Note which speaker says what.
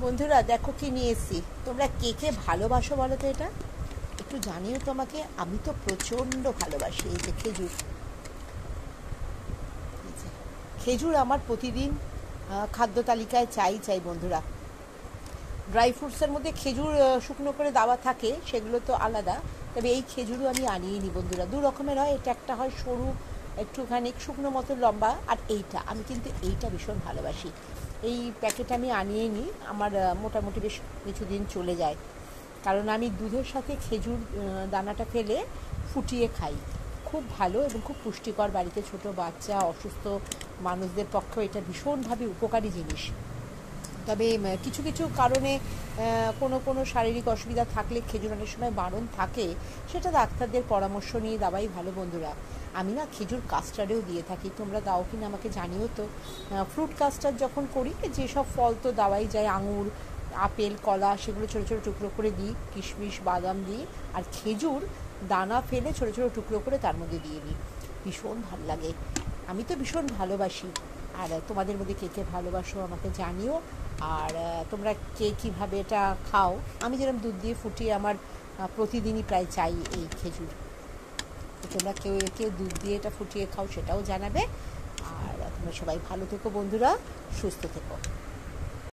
Speaker 1: বন্ধুরা দেখো কি নিয়ে এসেছি। তোমরা কে কে ভালোবাসো বলো তো, এটা একটু জানিও তো আমাকে। আমি তো প্রচণ্ড ভালোবাসি। এই যে খেজুর, এই যে খেজুর আমার প্রতিদিন খাদ্য তালিকায় চাই চাই বন্ধুরা। ড্রাই ফ্রুটসের মধ্যে খেজুর শুকনো করে দেওয়া থাকে, সেগুলো তো আলাদা। তবে এই খেজুরও আমি আনিয়ে নিই বন্ধুরা। দু রকমের হয়, এটা একটা হয় সরু, একটুখানি শুকনো মতো লম্বা, আর এইটা আমি কিন্তু এইটা ভীষণ ভালোবাসি। এই প্যাকেট আমি আনিয়ে নিই, আমার মোটামুটি বেশ কিছুদিন চলে যায়। কারণ আমি দুধের সাথে খেজুর দানাটা ফেলে ফুটিয়ে খাই। খুব ভালো এবং খুব পুষ্টিকর। বাড়িতে ছোট বাচ্চা, অসুস্থ মানুষদের পক্ষে এটা ভীষণভাবে উপকারী জিনিস। তবে কিছু কিছু কারণে কোনো কোনো শারীরিক অসুবিধা থাকলে খেজুর অনেক সময় বারণ থাকে। সেটা ডাক্তারদের পরামর্শ নিয়ে দেওয়াই ভালো বন্ধুরা। আমি না খেজুর কাস্টার্ডেও দিয়ে থাকি, তোমরা দাও কি না আমাকে জানিও তো। ফ্রুট কাস্টার্ড যখন করি, যেসব ফল তো দেওয়াই যায়, আঙুর, আপেল, কলা, সেগুলো ছোটো ছোটো টুকরো করে দিই, কিশমিশ, বাদাম দিই, আর খেজুর দানা ফেলে ছোটো ছোটো টুকরো করে তার মধ্যে দিয়ে দিই। ভীষণ ভাল লাগে। আমি তো ভীষণ ভালোবাসি। আর তোমাদের মধ্যে কে কে ভালোবাসো আমাকে জানিও। আর তোমরা কে কীভাবে এটা খাও। আমি যেরকম দুধ দিয়ে ফুটিয়ে আমার প্রতিদিনই প্রায় চাই এই খেজুর। তো তোমরা কেউ কেউ দুধ দিয়ে এটা ফুটিয়ে খাও, সেটাও জানাবে। আর তোমরা সবাই ভালো থেকো বন্ধুরা, সুস্থ থেকো।